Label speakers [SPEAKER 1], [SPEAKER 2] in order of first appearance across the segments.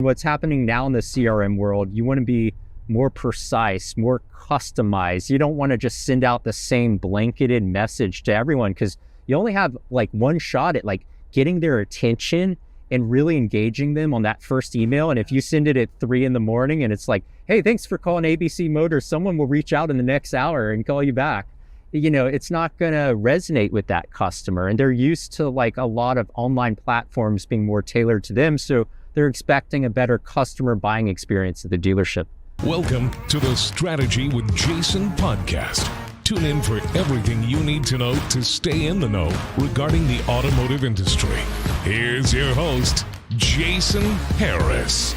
[SPEAKER 1] What's happening now in the CRM world, you want to be more precise, more customized. You don't want to just send out the same blanketed message to everyone because you only have like one shot at like getting their attention and really engaging them on that first email. And if you send it at 3 a.m. and it's like, hey, thanks for calling ABC Motors, someone will reach out in the next hour and call you back. It's not going to resonate with that customer. And they're used to like a lot of online platforms being more tailored to them. So they're expecting a better customer buying experience at the dealership.
[SPEAKER 2] Welcome to the Strategy with Jason podcast. Tune in for everything you need to know to stay in the know regarding the automotive industry. Here's your host, Jason Harris.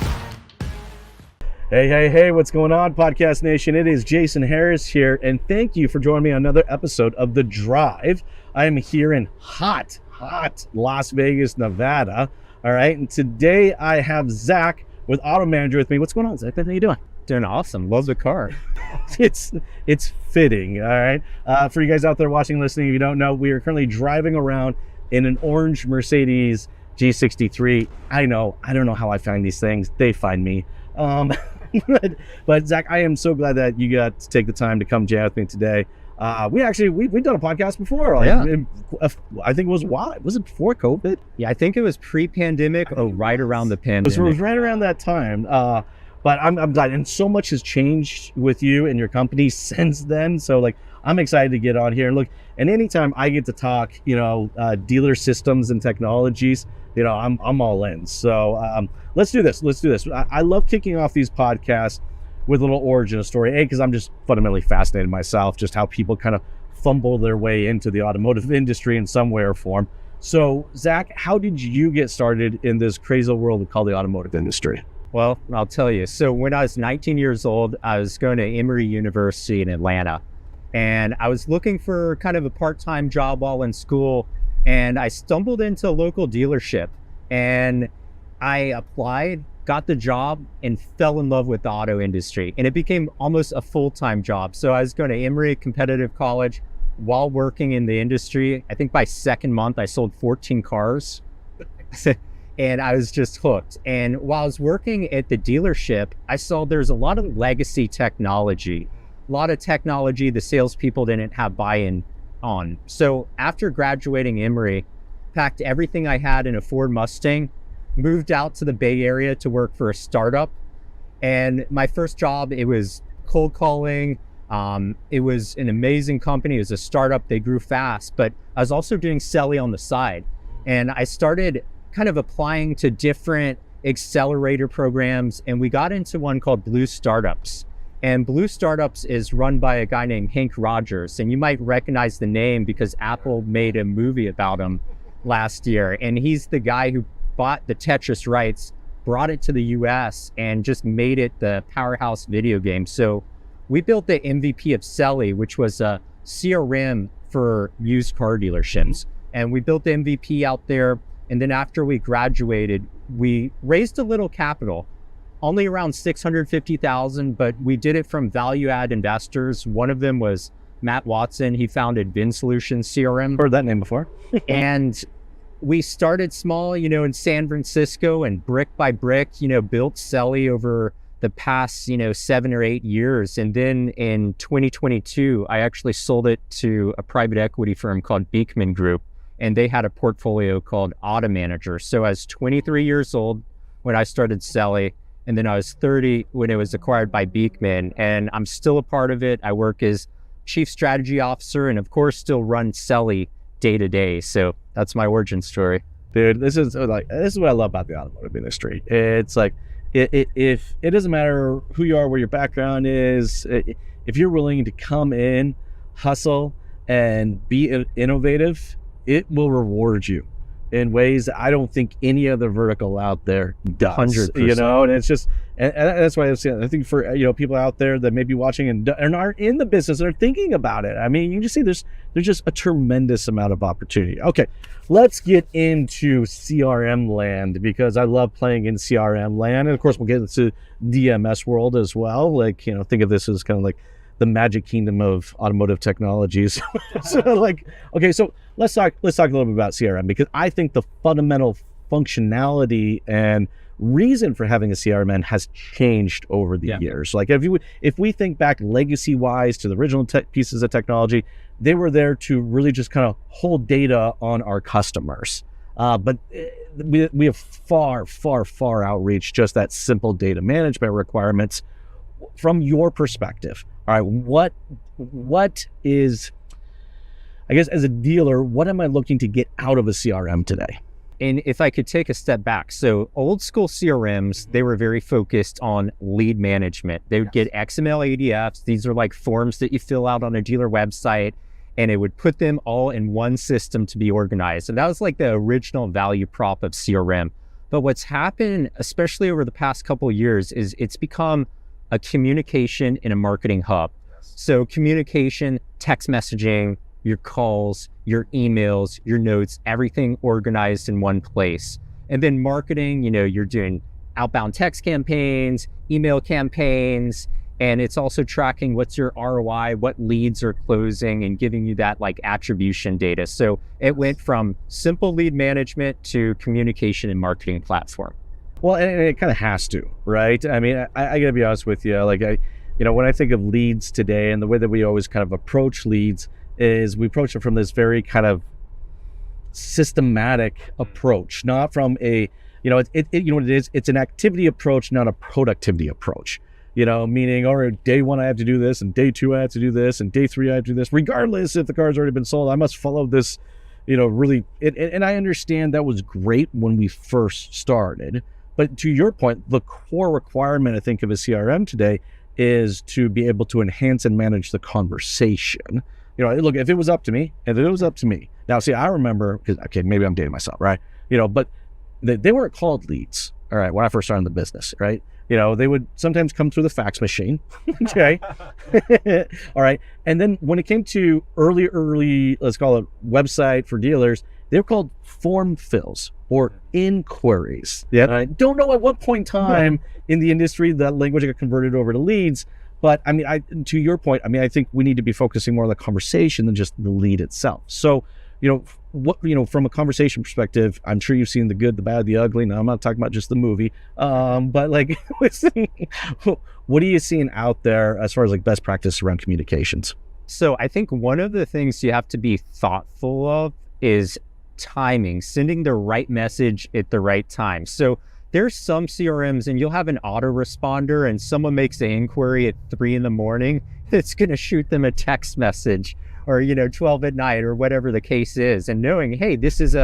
[SPEAKER 3] Hey, what's going on, Podcast Nation? It is Jason Harris here, and thank you for joining me on another episode of The Drive. I am here in hot Las Vegas, Nevada. All right, and today I have Zach with Auto Manager with me. What's going on, Zach? How you doing?
[SPEAKER 1] Doing awesome. Love the car.
[SPEAKER 3] It's fitting, all right? For you guys out there watching, listening, if you don't know, we are currently driving around in an orange Mercedes G63. I don't know how I find these things. They find me. But Zach, I am so glad that you got to take the time to come jam with me today. We've done a podcast before. I think it was was it before COVID?
[SPEAKER 1] Yeah, I think it was pre-pandemic or right around the pandemic.
[SPEAKER 3] It was right around that time. But I'm glad, and so much has changed with you and your company since then. So like, I'm excited to get on here. And look, and anytime I get to talk, dealer systems and technologies, I'm all in. So let's do this. I love kicking off these podcasts with a little origin story. Because I'm just fundamentally fascinated myself, just how people kind of fumble their way into the automotive industry in some way or form. So Zach, how did you get started in this crazy world we call the automotive industry?
[SPEAKER 1] Well, I'll tell you. So when I was 19 years old, I was going to Emory University in Atlanta. And I was looking for kind of a part-time job while in school. And I stumbled into a local dealership. And I applied, got the job, and fell in love with the auto industry. And it became almost a full-time job. So I was going to Emory Competitive College while working in the industry. I think by second month, I sold 14 cars. And I was just hooked. And while I was working at the dealership, I saw there's a lot of legacy technology, a lot of technology the salespeople didn't have buy-in on. So after graduating Emory, packed everything I had in a Ford Mustang, moved out to the Bay Area to work for a startup. And my first job, it was cold calling. It was an amazing company. It was a startup. They grew fast, but I was also doing Selly on the side. And I started kind of applying to different accelerator programs, and we got into one called Blue Startups. And Blue Startups is run by a guy named Hank Rogers, and you might recognize the name because Apple made a movie about him last year. And he's the guy who bought the Tetris rights, brought it to the US, and just made it the powerhouse video game. So we built the MVP of Selly, which was a CRM for used car dealerships. And we built the MVP out there. And then after we graduated, we raised a little capital, only around $650,000, but we did it from value add investors. One of them was Matt Watson. He founded Vin Solutions CRM.
[SPEAKER 3] Heard that name before.
[SPEAKER 1] And we started small, in San Francisco, and brick by brick, built Selly over the past, 7 or 8 years. And then in 2022, I actually sold it to a private equity firm called Beekman Group. And they had a portfolio called Auto Manager. So I was 23 years old when I started Selly, and then I was 30 when it was acquired by Beekman. And I'm still a part of it. I work as Chief Strategy Officer, and of course still run Selly day to day. So that's my origin story.
[SPEAKER 3] Dude, this is what I love about the automotive industry. It's like, if it doesn't matter who you are, where your background is, if you're willing to come in, hustle, and be innovative, it will reward you in ways that I don't think any other vertical out there does.
[SPEAKER 1] 100%.
[SPEAKER 3] And it's just, and that's why I think for people out there that may be watching and aren't in the business and are thinking about it. I mean, you just see there's just a tremendous amount of opportunity. Okay, let's get into CRM land, because I love playing in CRM land, and of course we'll get into DMS world as well. Like, think of this as kind of like the magic kingdom of automotive technologies. So let's talk a little bit about CRM, because I think the fundamental functionality and reason for having a CRM has changed over the years. Like if we think back legacy wise to the original pieces of technology, they were there to really just kind of hold data on our customers. But we have far outreach just that simple data management requirements. From your perspective, all right, what is, I guess as a dealer, what am I looking to get out of a CRM today?
[SPEAKER 1] And if I could take a step back, so old school CRMs, they were very focused on lead management. They would get XML ADFs. These are like forms that you fill out on a dealer website, and it would put them all in one system to be organized. And that was like the original value prop of CRM. But what's happened, especially over the past couple of years, is it's become a communication and a marketing hub. So communication, text messaging, your calls, your emails, your notes, everything organized in one place. And then marketing, you're doing outbound text campaigns, email campaigns, and it's also tracking what's your ROI, what leads are closing, and giving you that like attribution data. So it went from simple lead management to communication and marketing platform.
[SPEAKER 3] Well, and it kind of has to, right? I mean, I gotta be honest with you. Like when I think of leads today, and the way that we always kind of approach leads is we approach it from this very kind of systematic approach, not from a, you know what it is? It's an activity approach, not a productivity approach. Meaning, all right, day 1 I have to do this, and day 2 I have to do this, and day 3 I have to do this. Regardless if the car's already been sold, I must follow this. Really, and I understand that was great when we first started. But to your point, the core requirement, I think, of a CRM today is to be able to enhance and manage the conversation. Look, if it was up to me, Now, see, I remember, because, okay, maybe I'm dating myself, right? But they weren't called leads, all right, when I first started in the business, right? They would sometimes come through the fax machine, okay? All right. And then when it came to early, let's call it website for dealers, they were called form fills or inquiries. Yeah. I don't know at what point in time in the industry that language got converted over to leads. But I mean, to your point, I think we need to be focusing more on the conversation than just the lead itself. So, from a conversation perspective, I'm sure you've seen the good, the bad, the ugly. Now, I'm not talking about just the movie, but like, what are you seeing out there as far as like best practice around communications?
[SPEAKER 1] So I think one of the things you have to be thoughtful of is timing, sending the right message at the right time. So there's some CRMs and you'll have an autoresponder and someone makes an inquiry at 3 a.m. It's going to shoot them a text message or, 12 at night or whatever the case is. And knowing, hey, this is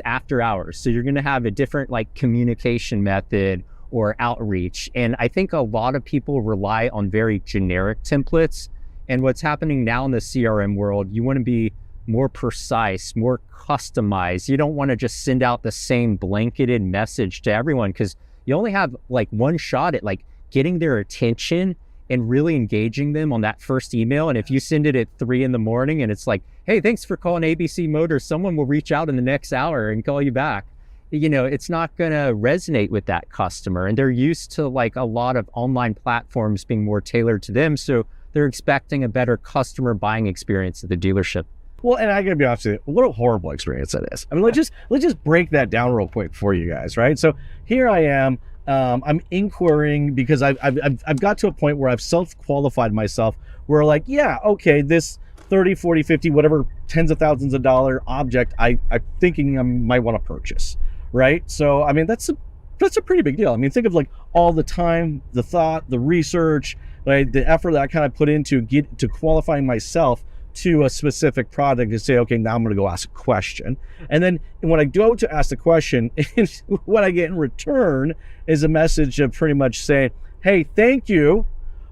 [SPEAKER 1] after hours. So you're going to have a different like communication method or outreach. And I think a lot of people rely on very generic templates. And what's happening now in the CRM world, you want to be more precise, more customized. You don't want to just send out the same blanketed message to everyone because you only have like one shot at like getting their attention and really engaging them on that first email. And if you send it at 3 a.m. and it's like, hey, thanks for calling ABC Motors, someone will reach out in the next hour and call you back. It's not going to resonate with that customer. And they're used to like a lot of online platforms being more tailored to them. So they're expecting a better customer buying experience at the dealership.
[SPEAKER 3] Well, and I gotta be honest with you, what a horrible experience that is. I mean, let's just break that down real quick for you guys, right? So here I am, I'm inquiring because I've got to a point where I've self-qualified myself where like, yeah, okay, this 30, 40, 50, whatever tens of thousands of dollar object I'm thinking I might want to purchase, right? So, I mean, that's a pretty big deal. I mean, think of like all the time, the thought, the research, right? The effort that I kind of put into qualifying myself to a specific product to say, okay, now I'm going to go ask a question. And then when I go to ask the question, what I get in return is a message of pretty much saying, hey, thank you,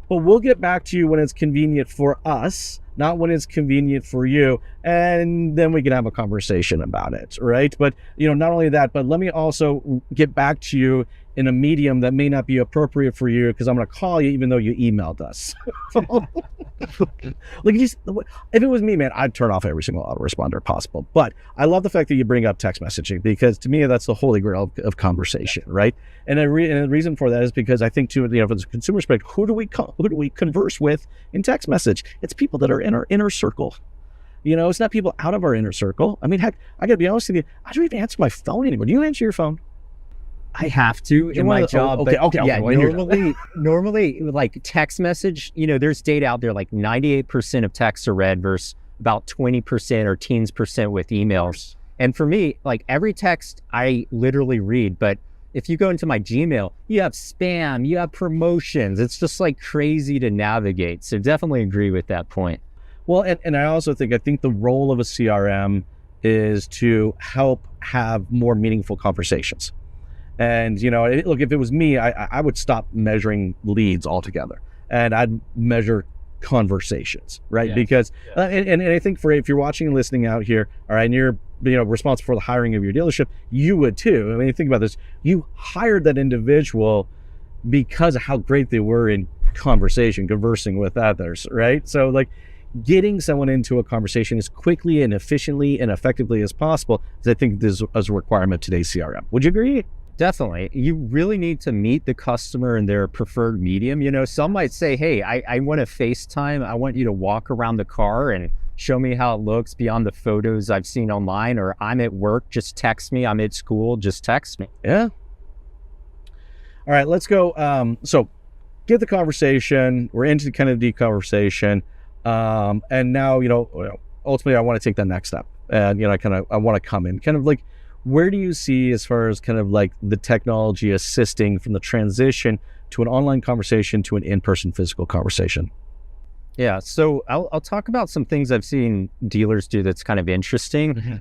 [SPEAKER 3] but we'll get back to you when it's convenient for us, not when it's convenient for you. And then we can have a conversation about it, right? But, not only that, but let me also get back to you in a medium that may not be appropriate for you because I'm going to call you even though you emailed us. Like, if it was me, man, I'd turn off every single autoresponder possible. But I love the fact that you bring up text messaging because to me, that's the holy grail of conversation, right? And the reason for that is because I think too, from the consumer perspective, who do we converse with in text message? It's people that are in our inner circle. It's not people out of our inner circle. I mean, heck, I got to be honest with you, I don't even answer my phone anymore. Do you answer your phone?
[SPEAKER 1] I have to in my job.
[SPEAKER 3] Okay.
[SPEAKER 1] Yeah,
[SPEAKER 3] Well,
[SPEAKER 1] normally like text message, there's data out there like 98% of texts are read versus about 20% or teens percent with emails. And for me, like every text I literally read, but if you go into my Gmail, you have spam, you have promotions. It's just like crazy to navigate. So definitely agree with that point.
[SPEAKER 3] Well, and I also think the role of a CRM is to help have more meaningful conversations. And, look, if it was me, I would stop measuring leads altogether and I'd measure conversations, right?
[SPEAKER 1] Yes.
[SPEAKER 3] Because, and I think if you're watching and listening out here, all right, and you're, responsible for the hiring of your dealership, you would too. I mean, think about this. You hired that individual because of how great they were in conversation, conversing with others, right? So like getting someone into a conversation as quickly and efficiently and effectively as possible, I think this is a requirement of today's CRM. Would you agree?
[SPEAKER 1] Definitely. You really need to meet the customer in their preferred medium. Some might say, hey, I want to FaceTime. I want you to walk around the car and show me how it looks beyond the photos I've seen online, or I'm at work, just text me. I'm at school, just text me.
[SPEAKER 3] Yeah. All right, let's go. So get the conversation. We're into kind of the conversation. And now, ultimately I want to take that next step. And, I want to come in kind of like, where do you see as far as kind of like the technology assisting from the transition to an online conversation to an in-person physical conversation?
[SPEAKER 1] Yeah, so I'll talk about some things I've seen dealers do that's kind of interesting.
[SPEAKER 3] Mm-hmm.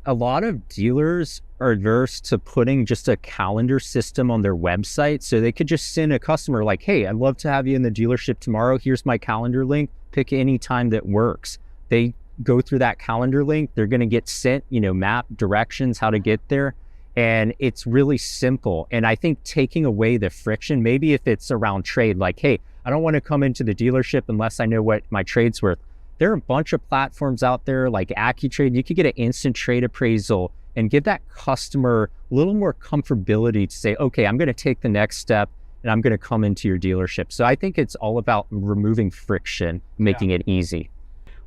[SPEAKER 1] A lot of dealers are adverse to putting just a calendar system on their website. So they could just send a customer like, hey, I'd love to have you in the dealership tomorrow. Here's my calendar link. Pick any time that works. They go through that calendar link. They're going to get sent, map directions, how to get there. And it's really simple. And I think taking away the friction, maybe if it's around trade, like, hey, I don't want to come into the dealership unless I know what my trade's worth. There are a bunch of platforms out there like AccuTrade. You could get an instant trade appraisal and give that customer a little more comfortability to say, okay, I'm going to take the next step and I'm going to come into your dealership. So I think it's all about removing friction, making it easy.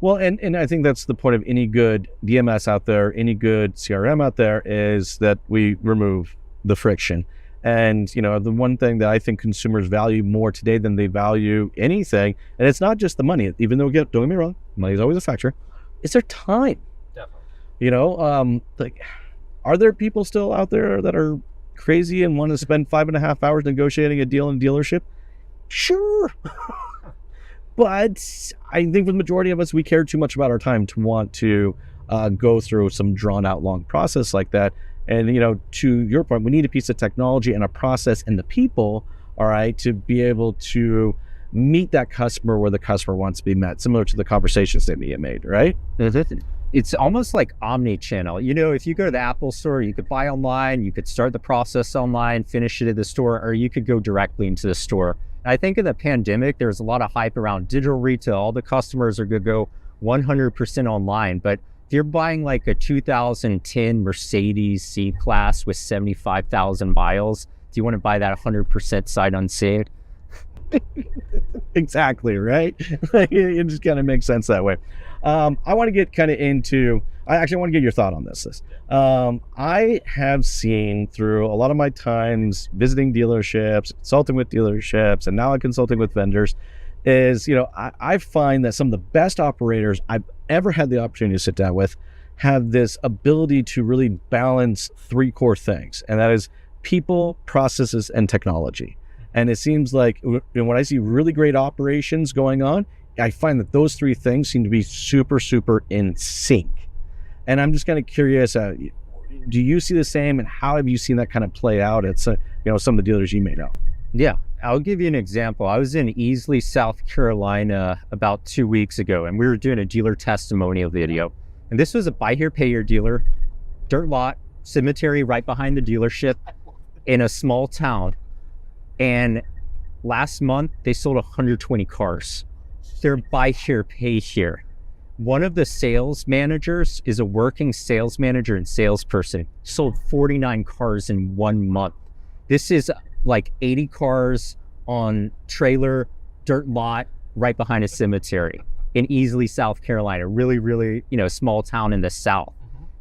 [SPEAKER 3] Well, and I think that's the point of any good DMS out there, any good CRM out there, is that we remove the friction. And, the one thing that I think consumers value more today than they value anything, and it's not just the money, even though, don't get me wrong, money is always a factor, it's their time.
[SPEAKER 1] Definitely.
[SPEAKER 3] Like, are there people still out there that are crazy and want to spend 5.5 hours negotiating a deal in a dealership? Sure. But I think for the majority of us, we care too much about our time to want to go through some drawn out long process like that. And, to your point, we need a piece of technology and a process and the people, all right, to be able to meet that customer where the customer wants to be met, similar to the conversations that we made, right?
[SPEAKER 1] It's almost like omni-channel. If you go to the Apple store, you could buy online, you could start the process online, finish it at the store, or you could go directly into the store. I think in the pandemic, there's a lot of hype around digital retail. All the customers are going to go 100% online. But if you're buying like a 2010 Mercedes C-Class with 75,000 miles, do you want to buy that 100% sight unsaved?
[SPEAKER 3] Exactly, right? It just kind of makes sense that way. I want to get kind of into, I actually want to get your thought on this. I have seen through a lot of my times visiting dealerships, consulting with dealerships, and now I'm consulting with vendors, is, I find that some of the best operators I've ever had the opportunity to sit down with have this ability to really balance three core things, and that is people, processes, and technology. And it seems like when I see really great operations going on, I find that those three things seem to be super, super in sync. And I'm just kind of curious, do you see the same, and how have you seen that kind of play out at some of the dealers you may know?
[SPEAKER 1] Yeah, I'll give you an example. I was in Easley, South Carolina about 2 weeks ago, and we were doing a dealer testimonial video. And this was a buy here, pay here dealer, dirt lot, cemetery right behind the dealership in a small town. And last month, they sold 120 cars. They're buy here, pay here. One of the sales managers is a working sales manager and salesperson, sold 49 cars in 1 month. This is like 80 cars on trailer, dirt lot, right behind a cemetery in Easley, South Carolina. Really, really, small town in the South.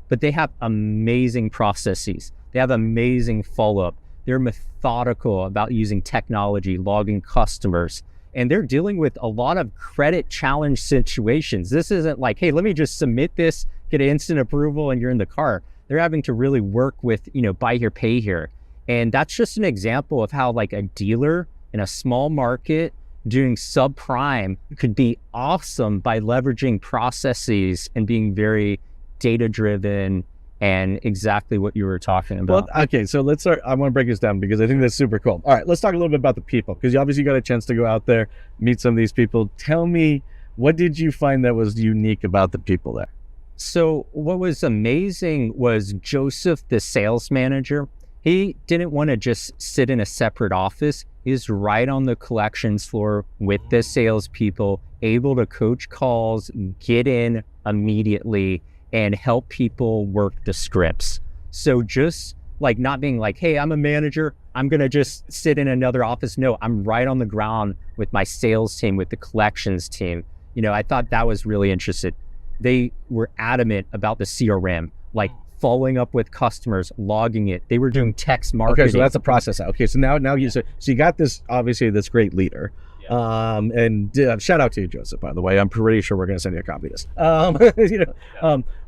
[SPEAKER 1] But they have amazing processes. They have amazing follow-up. They're methodical about using technology, logging customers, and they're dealing with a lot of credit challenge situations. This isn't like, hey, let me just submit this, get an instant approval, and you're in the car. They're having to really work with, buy here, pay here. And that's just an example of how like a dealer in a small market doing subprime could be awesome by leveraging processes and being very data-driven and exactly what you were talking about.
[SPEAKER 3] Well, okay, so let's start. I want to break this down because I think that's super cool. All right, let's talk a little bit about the people, because you obviously got a chance to go out there, meet some of these people. Tell me, what did you find that was unique about the people there?
[SPEAKER 1] So what was amazing was Joseph, the sales manager. He didn't want to just sit in a separate office. He was right on the collections floor with the salespeople, able to coach calls, get in immediately, and help people work the scripts. So just like not being like, hey, I'm a manager, I'm going to just sit in another office. No, I'm right on the ground with my sales team, with the collections team. I thought that was really interesting. They were adamant about the CRM, like following up with customers, logging it. They were doing text marketing.
[SPEAKER 3] Okay, so that's the process. Okay, so now you you got this, obviously this great leader. Yeah. And shout out to you, Joseph, by the way. I'm pretty sure we're going to send you a copy of this.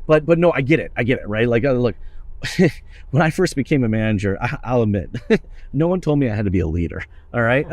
[SPEAKER 3] But no, I get it, right? Like, look, when I first became a manager, I'll admit, no one told me I had to be a leader. All right.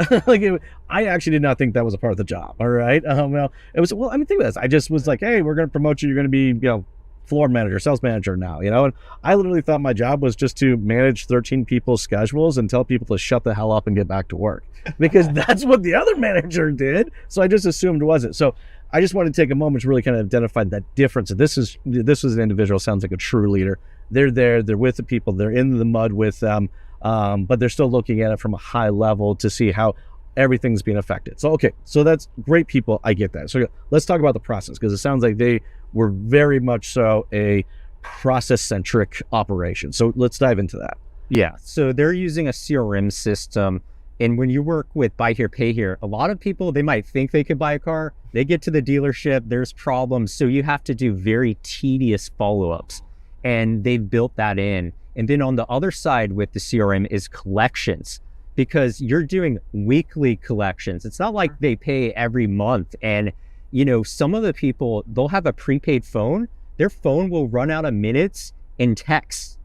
[SPEAKER 3] I actually did not think that was a part of the job. All right. Think of this. I just was like, hey, we're going to promote you. You're going to be, floor manager, sales manager now, and I literally thought my job was just to manage 13 people's schedules and tell people to shut the hell up and get back to work, because that's what the other manager did. So I just assumed it wasn't. So I just want to take a moment to really kind of identify that difference. This was an individual, sounds like a true leader. They're there, they're with the people, they're in the mud with them, but they're still looking at it from a high level to see how everything's being affected. So, okay, so that's great people. I get that. So let's talk about the process, because it sounds like they were very much so a process-centric operation. So let's dive into that.
[SPEAKER 1] Yeah, so they're using a CRM system. And when you work with buy here, pay here, a lot of people, they might think they could buy a car. They get to the dealership, there's problems. So you have to do very tedious follow-ups. And they've built that in. And then on the other side with the CRM is collections, because you're doing weekly collections. It's not like they pay every month. And, some of the people, they'll have a prepaid phone. Their phone will run out of minutes in text.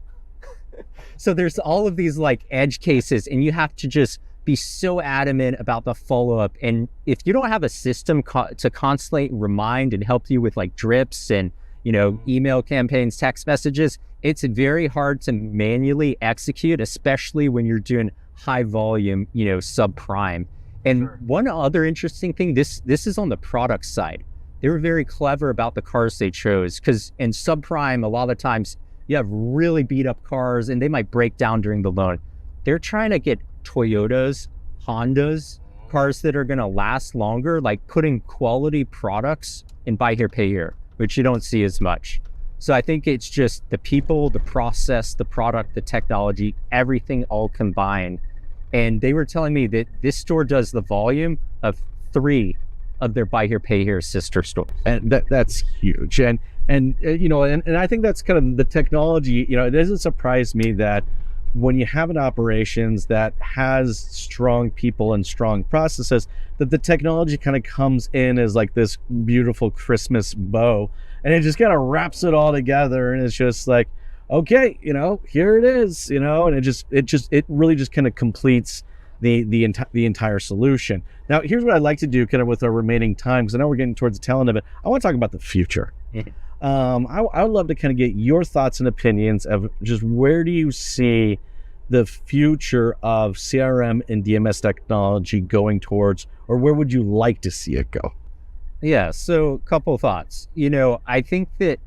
[SPEAKER 1] So there's all of these like edge cases, and you have to just be so adamant about the follow-up. And if you don't have a system to constantly remind and help you with like drips and, email campaigns, text messages, it's very hard to manually execute, especially when you're doing high volume, subprime. And one other interesting thing, this is on the product side. They were very clever about the cars they chose, because in subprime, a lot of times you have really beat up cars and they might break down during the loan. They're trying to get Toyotas, Hondas, cars that are going to last longer, like putting quality products in buy here, pay here, which you don't see as much. So I think it's just the people, the process, the product, the technology, everything all combined. And they were telling me that this store does the volume of 3 of their buy here, pay here sister stores.
[SPEAKER 3] And that's huge. And I think that's kind of the technology. It doesn't surprise me that when you have an operations that has strong people and strong processes, that the technology kind of comes in as like this beautiful Christmas bow, and it just kind of wraps it all together. And it's just like, okay, here it is, and it really just kind of completes the entire solution. Now, here's what I'd like to do kind of with our remaining time, because I know we're getting towards the tail end of it. I want to talk about the future. I would love to kind of get your thoughts and opinions of just where do you see the future of CRM and DMS technology going towards, or where would you like to see it go?
[SPEAKER 1] Yeah, so a couple thoughts. I think that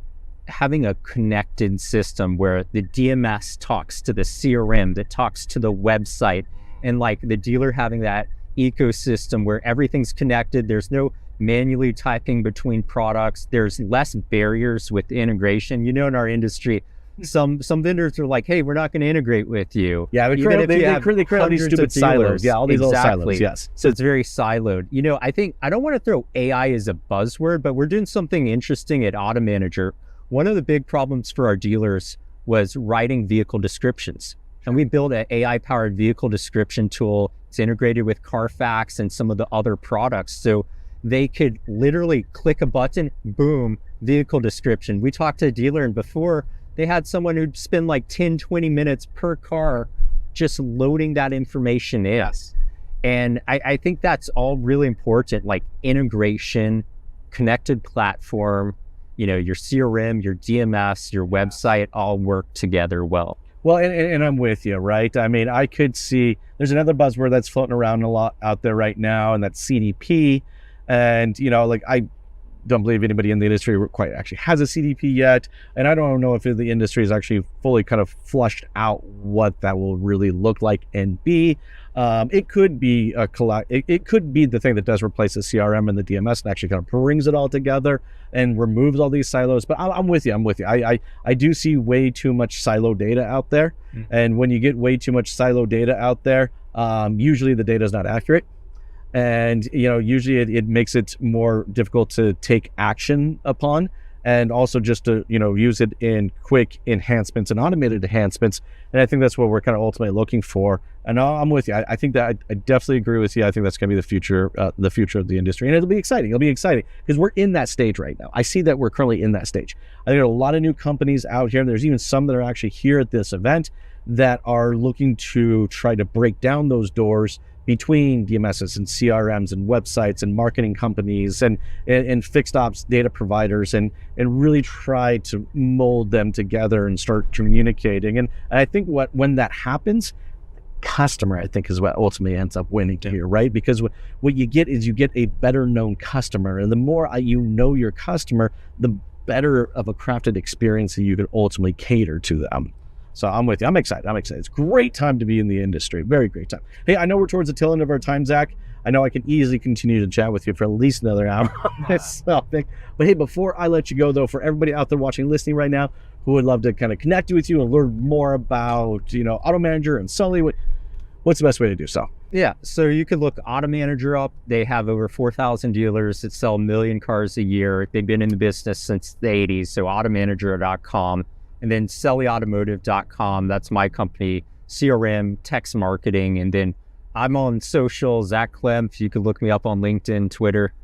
[SPEAKER 1] having a connected system where the DMS talks to the CRM, that talks to the website, and like the dealer having that ecosystem where everything's connected, there's no manually typing between products, there's less barriers with integration. In our industry, some vendors are like, hey, we're not going to integrate with you.
[SPEAKER 3] Yeah, they create all these stupid silos. Yeah, all these little silos. Yes.
[SPEAKER 1] So it's very siloed. I think, I don't want to throw AI as a buzzword, but we're doing something interesting at Auto Manager. One of the big problems for our dealers was writing vehicle descriptions. And we built an AI-powered vehicle description tool. It's integrated with Carfax and some of the other products. So they could literally click a button, boom, vehicle description. We talked to a dealer, and before they had someone who'd spend like 10, 20 minutes per car just loading that information in.
[SPEAKER 3] Yes.
[SPEAKER 1] And I think that's all really important, like integration, connected platform, your CRM, your DMS, your website all work together well.
[SPEAKER 3] Well, and I'm with you, right? I mean, I could see there's another buzzword that's floating around a lot out there right now, and that's CDP. And, I don't believe anybody in the industry quite actually has a CDP yet. And I don't know if the industry is actually fully kind of flushed out what that will really look like and be. It could be it could be the thing that does replace the CRM and the DMS and actually kind of brings it all together and removes all these silos. But I'm with you. I do see way too much silo data out there. Mm-hmm. And when you get way too much silo data out there, usually the data is not accurate. And, usually it makes it more difficult to take action upon, and also just to, use it in quick enhancements and automated enhancements. And I think that's what we're kind of ultimately looking for. And I'm with you. I think that I definitely agree with you. I think that's going to be the future of the industry. And it'll be exciting. It'll be exciting because we're in that stage right now. I see that we're currently in that stage. I think there are a lot of new companies out here. There's even some that are actually here at this event that are looking to try to break down those doors between DMSs and CRMs and websites and marketing companies and fixed ops data providers and really try to mold them together and start communicating. And I think when that happens, customer, I think, is what ultimately ends up winning here, right? Because what you get is you get a better known customer. And the more you know your customer, the better of a crafted experience that you can ultimately cater to them. So I'm with you. I'm excited. It's a great time to be in the industry. Very great time. Hey, I know we're towards the tail end of our time, Zach. I know I can easily continue to chat with you for at least another hour on this topic. But hey, before I let you go, though, for everybody out there watching, listening right now, who would love to kind of connect with you and learn more about, Auto Manager and Selly, what's the best way to do so?
[SPEAKER 1] Yeah, so you could look Auto Manager up. They have over 4,000 dealers that sell 1 million cars a year. They've been in the business since the 80s, so automanager.com. And then sellyautomotive.com, that's my company, CRM, text marketing. And then I'm on social, Zach Klempf. You can look me up on LinkedIn, Twitter.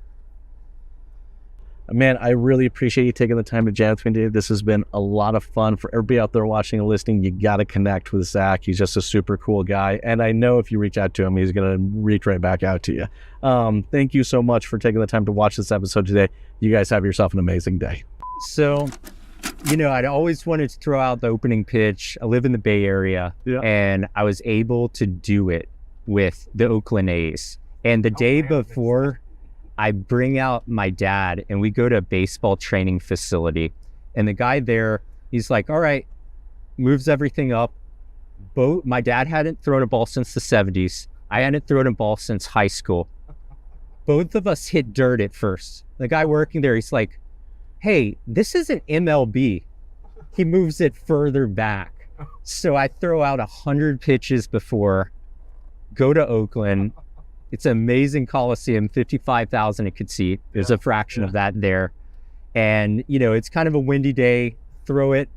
[SPEAKER 3] Man, I really appreciate you taking the time to chat with me today. This has been a lot of fun. For everybody out there watching and listening, you got to connect with Zach. He's just a super cool guy. And I know if you reach out to him, he's going to reach right back out to you. Thank you so much for taking the time to watch this episode today. You guys have yourself an amazing day.
[SPEAKER 1] So, I'd always wanted to throw out the opening pitch. I live in the Bay Area, and I was able to do it with the Oakland A's. And the day before, I bring out my dad, and we go to a baseball training facility. And the guy there, he's like, all right, moves everything up. My dad hadn't thrown a ball since the 70s. I hadn't thrown a ball since high school. Both of us hit dirt at first. The guy working there, he's like, hey, this isn't MLB. He moves it further back. So I throw out 100 pitches before, go to Oakland. It's an amazing Coliseum, 55,000 it could seat. There's a fraction of that there. And, it's kind of a windy day. Throw it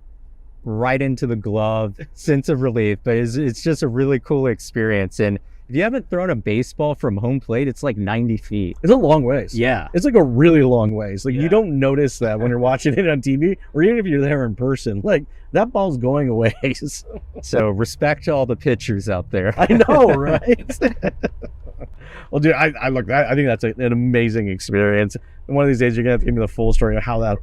[SPEAKER 1] right into the glove, sense of relief. But it's just a really cool experience. And if you haven't thrown a baseball from home plate, it's like 90 feet.
[SPEAKER 3] It's a long ways.
[SPEAKER 1] Yeah.
[SPEAKER 3] It's like a really long ways. Like you don't notice that when you're watching it on TV or even if you're there in person. Like that ball's going a ways.
[SPEAKER 1] So respect to all the pitchers out there.
[SPEAKER 3] I know, right? Well, dude, I think that's an amazing experience. And one of these days you're going to have to give me the full story of how that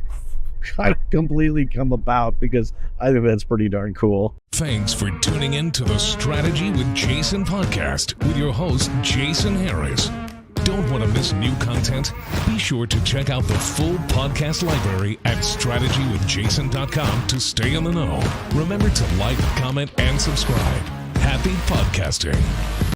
[SPEAKER 3] kind of completely come about because I think that's pretty darn cool.
[SPEAKER 2] Thanks for tuning in to the Strategy with Jason podcast with your host, Jason Harris. Don't want to miss new content? Be sure to check out the full podcast library at strategywithjason.com to stay in the know. Remember to like, comment, and subscribe. Happy podcasting.